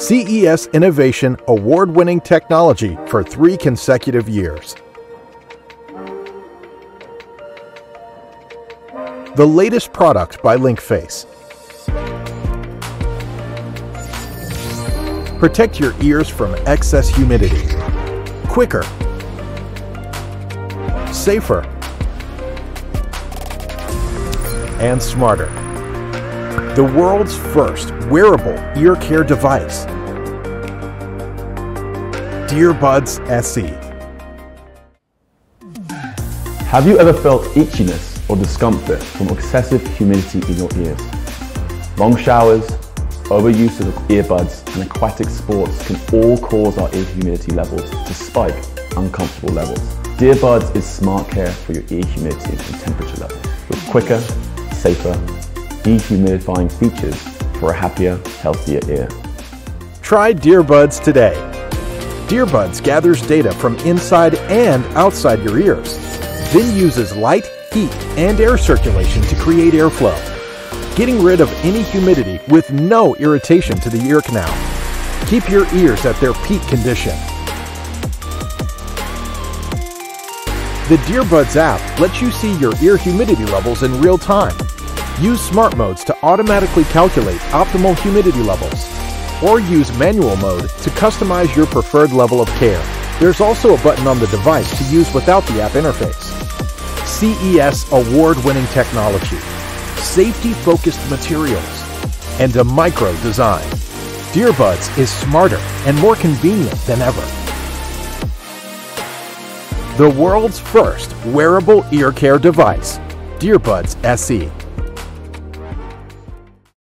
CES Innovation award-winning technology for 3 consecutive years. The latest product by LinkFace. Protect your ears from excess humidity. Quicker. Safer. And smarter. The world's first wearable ear care device. Dearbuds SE. Have you ever felt itchiness or discomfort from excessive humidity in your ears? Long showers, overuse of earbuds, and aquatic sports can all cause our ear humidity levels to spike uncomfortable levels. Dearbuds is smart care for your ear humidity and temperature level with quicker, safer, dehumidifying features for a happier, healthier ear. Try Dearbuds today. Dearbuds gathers data from inside and outside your ears, then uses light, heat, and air circulation to create airflow, getting rid of any humidity with no irritation to the ear canal. Keep your ears at their peak condition. The Dearbuds app lets you see your ear humidity levels in real time. Use smart modes to automatically calculate optimal humidity levels, or use manual mode to customize your preferred level of care. There's also a button on the device to use without the app interface. CES award-winning technology, safety-focused materials, and a micro design. Dearbuds is smarter and more convenient than ever. The world's first wearable ear care device, Dearbuds SE.